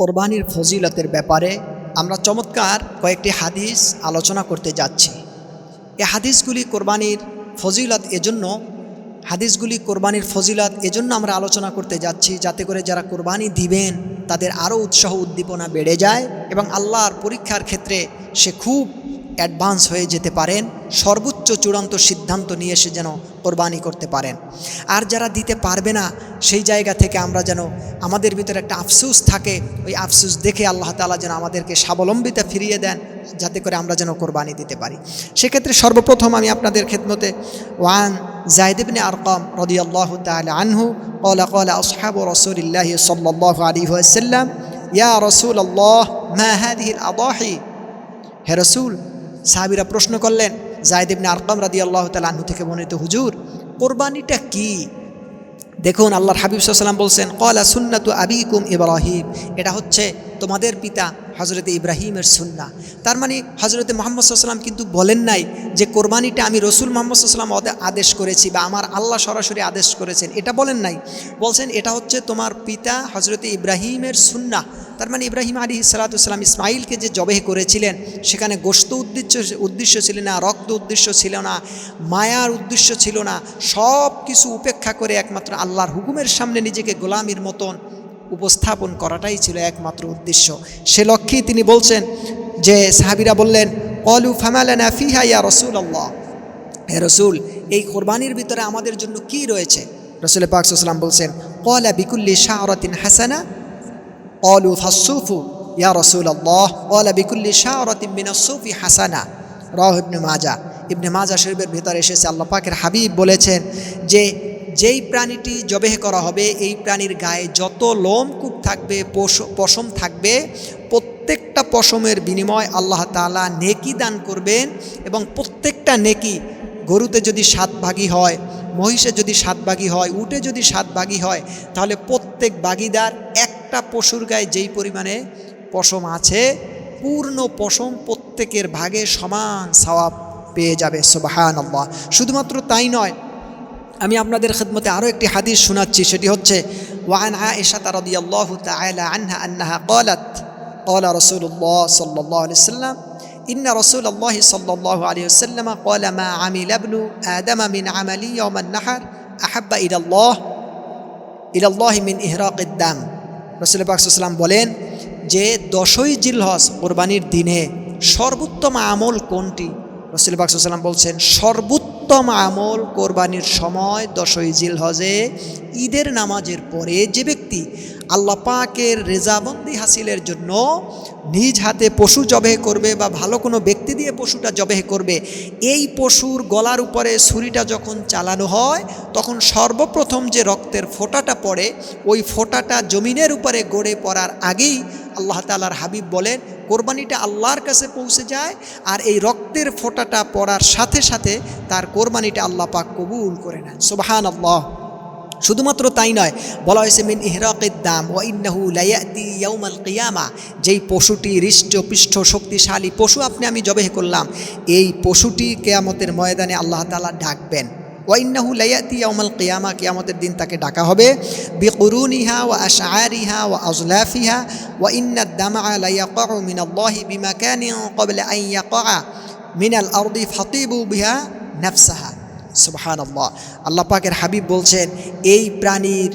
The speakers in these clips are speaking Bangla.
কোরবানির ফজিলতের ব্যাপারে আমরা চমৎকার কয়েকটি হাদিস আলোচনা করতে যাচ্ছি। এই হাদিসগুলি কোরবানির ফজিলত এজন্য আমরা আলোচনা করতে যাচ্ছি, যাতে করে যারা কোরবানি দিবেন তাদের আরও উৎসাহ উদ্দীপনা বেড়ে যায় এবং আল্লাহর পরীক্ষার ক্ষেত্রে সে খুব অ্যাডভান্স হয়ে যেতে পারেন, সর্বোচ্চ চূড়ান্ত সিদ্ধান্ত নিয়ে এসে যেন কোরবানি করতে পারেন। আর যারা দিতে পারবে না, সেই জায়গা থেকে আমরা যেন আমাদের ভিতরে একটা আফসোস থাকে, ওই আফসোস দেখে আল্লাহ তাআলা যেন আমাদেরকে স্বাবলম্বিতা ফিরিয়ে দেন, যাতে করে আমরা যেন কোরবানি দিতে পারি। সেক্ষেত্রে সর্বপ্রথম আমি আপনাদের খেদমতে ওয়ান যায়েদ ইবনে আরকাম রাদিয়াল্লাহু তাআলা আনহু ক্বালা ক্বালা আসহাবু রাসূলিল্লাহি সাল্লাল্লাহু আলাইহি ওয়াসাল্লাম ইয়া রাসূলুল্লাহ মা হাযিহিল আদাহি। হে রাসূল, সাহাবীরা প্রশ্ন করলেন যায়েদ ইবনে আরকাম রাদিয়াল্লাহু তাআলা আনহু থেকে বর্ণিত, হুজুর কোরবানিটা কি? দেখুন আল্লাহর হাবিব সাল্লাল্লাহু আলাইহি ওয়াসাল্লাম বলছেন ক্বালা সুন্নাতু আবিকুম ইব্রাহিম, এটা হচ্ছে তোমাদের পিতা হযরতে ইব্রাহিমের সুন্নাহ। তার মানে হযরতে মুহাম্মদ সাল্লাল্লাহু আলাইহি ওয়াসাল্লাম কিন্তু বলেন নাই যে কোরবানিটা আমি রাসূল মুহাম্মদ সাল্লাল্লাহু আলাইহি ওয়াসাল্লাম আদেশ করেছি বা আমার আল্লাহ সরাসরি আদেশ করেছেন, এটা বলেন নাই। বলছেন এটা হচ্ছে তোমার পিতা হযরতে ইব্রাহিমের সুন্নাহ। তার মানে ইব্রাহিম আলাইহিস সালাতু ওয়াস সালাম ইসমাইলকে যে জবেহ করেছিলেন, সেখানে গোশত উদ্দেশ্য ছিল না, রক্ত উদ্দেশ্য ছিল না, মায়ার উদ্দেশ্য ছিল না, সব কিছু উপেক্ষা করে একমাত্র আল্লাহর হুকুমের সামনে নিজেকে গোলামির মতন উপস্থাপন করাটাই ছিল একমাত্র উদ্দেশ্য। সে লক্ষ্যেই তিনি বলছেন যে সাহাবীরা বললেন ক্বালু ফামা লানা ফিহা ইয়া রাসূলুল্লাহ, হে রাসূল এই কোরবানির ভিতরে আমাদের জন্য কি রয়েছে? রাসূল পাক সাল্লাল্লাহু আলাইহি ওয়াসাল্লাম বলছেন ক্বালা বিকুল্লি শা'রাতিন হাসানা ক্বালু ফাসসুফু ইয়া রাসূলুল্লাহ ক্বালা বিকুল্লি শা'রাতিন মিনাস সুফি হাসানা। রাওয়াহু ইবনে মাজাহ শরীফের ভিতরে এসেছে, আল্লাহ পাকের হাবিব বলেছেন যে যেই প্রাণীটি জবেহ করা হবে, এই প্রাণীর গায়ে যত লোমকূপ থাকবে, পশম থাকবে, প্রত্যেকটা পশমের বিনিময় আল্লাহ তাআলা নেকি দান করবেন। এবং প্রত্যেকটা নেকি, গরুতে যদি 7 ভাগী হয়, মহিষে যদি 7 ভাগী হয়, উটে যদি 7 ভাগী হয়, তাহলে প্রত্যেক ভাগীদার একটা পশুর গায়ে যেই পরিমাণে পশম আছে, পূর্ণ পশম প্রত্যেকের ভাগে সমান সওয়াব পেয়ে যাবে। সুবহানাল্লাহ। শুধুমাত্র তাই নয়, আমি আপনাদের খেদমতে আরও একটি হাদিস শোনাচ্ছি, সেটি হচ্ছে ওয়ান আয়েশা রাদিয়াল্লাহু তাআলা আনহা আন্নাহা ক্বালাত ক্বালা রাসূলুল্লাহ সাল্লাল্লাহু আলাইহি ওয়াসাল্লাম ইন্না রাসূলুল্লাহ সাল্লাল্লাহু আলাইহি ওয়াসাল্লাম ক্বালা মা আমিলা ইবনু আদম মিন আমালি ইয়াওমান নাহর আহাব্বা ইলাল্লাহি মিন ইহরাকিদ দাম। রাসূল পাক সাল্লাল্লাহু আলাইহি ওয়াসাল্লাম বলেন যে 10ই জিলহজ কোরবানির দিনে সর্বোত্তম আমল কোনটি? রাসূল পাক সাল্লাল্লাহু আলাইহি ওয়াসাল্লাম বলছেন সর্বোত্তম আমল কোরবানির সময় 10ই জিলহজে ঈদের নামাজের পরে যে ব্যক্তি আল্লাহ পাকের রেজাবন্দি হাসিলের জন্য নিজ হাতে পশু জবেহ করবে বা ভালো কোনো ব্যক্তি দিয়ে পশুটা জবেহ করবে, এই পশুর গলার উপরে ছুরিটা যখন চালানো হয়, তখন সর্বপ্রথম যে রক্তের ফোঁটাটা পড়ে, ওই ফোঁটাটা জমিনের উপরে গড়ে পড়ার আগেই আল্লাহ তাআলার হাবিব বলেন কোরবানিটা আল্লাহর কাছে পৌঁছে যায়, আর এই রক্তের ফোঁটাটা পড়ার সাথে সাথে তার কোরবানিটা আল্লাহ পাক কবুল করে নেন। সুবহানাল্লাহ। শুধুমাত্র তাই নয়, বলা হয়েছে মিন ইহরাকিদ দাম ওয়া ইন্নাহু লায়াতি ইয়াউমাল কিয়ামা, যেই পশুটি হৃষ্টপুষ্ট শক্তিশালী পশু আমি জবেহ করলাম, এই পশুটি কিয়ামতের ময়দানে আল্লাহ তাআলা ডাকবেন। ওয়া ইন্নাহু লায়াতি ইয়াউমাল কিয়ামা, কিয়ামতের দিন তাকে ডাকা হবে বিকুরুনিহা ওয়া আশআরিহা ওয়া আজলাফিহা ওয়া ইন্নাদ দামা লায়াকাউ মিনাল্লাহি বিমাকানিন ক্বাবলা আন ইয়াকা মিনাল আরদি ফাতিবু বিহা নাফসাহা। সুবহানাল্লাহ। আল্লাহ পাকের হাবিব বলছেন এই প্রাণীর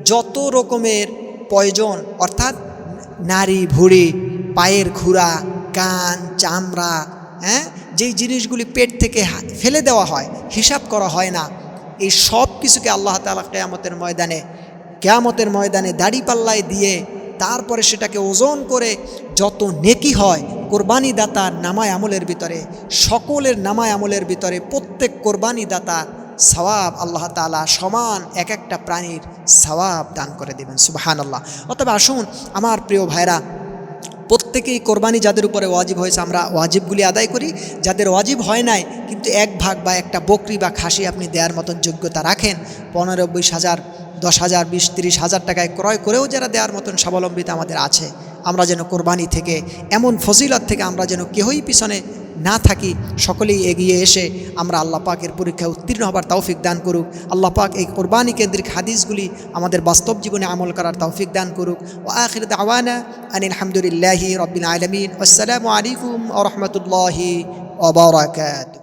যত রকমের প্রয়োজন, অর্থাৎ নাড়ি ভুঁড়ি, পায়ের খুরা, কান, চামড়া, যেই জিনিসগুলি পেট থেকে ফেলে দেওয়া হয়, হিসাব করা হয় না, এই সব কিছুকে আল্লাহ তাআলা কিয়ামতের ময়দানে দাড়িপাল্লায় দিয়ে তারপরে সেটাকে ওজন করে যত নেকি হয় কোরবানি দাতার নামায় আমলের ভিতরে, সকলের নামায় আমলের ভিতরে প্রত্যেক কোরবানি দাতার সওয়াব আল্লাহ তাআলা সমান এক একটা প্রাণীর সওয়াব দান করে দেবেন। সুবহানাল্লাহ। অতএব আসুন আমার প্রিয় ভাইরা, প্রত্যেকেই কোরবানি যাদের উপরে ওয়াজিব হয়েছে আমরা ওয়াজিবগুলি আদায় করি। যাদের ওয়াজিব হয় নাই কিন্তু 1 ভাগ বা একটা বকরি বা খাসি আপনি দেওয়ার মতন যোগ্যতা রাখেন, 15-20,000, 10,000, 20-30,000 টাকায় ক্রয় করেও যারা দেওয়ার মতন স্বাবলম্বিতা আমাদের আছে, আমরা যেন কোরবানি থেকে, এমন ফজিলত থেকে আমরা যেন কেউই পিছনে না থাকি, সকলেই এগিয়ে এসে আমরা আল্লাহ পাকের পরীক্ষায় উত্তীর্ণ হবার তৌফিক দান করুক। আল্লাহ পাক এই কোরবানি কেন্দ্রিক হাদিসগুলি আমাদের বাস্তব জীবনে আমল করার তৌফিক দান করুক। ওয়া আখির দাওয়ানা আনিল হামদুলিল্লাহি রাব্বিল আলামিন। আসসালামু আলাইকুম ওয়া রাহমাতুল্লাহি ওয়া বারাকাতুহু।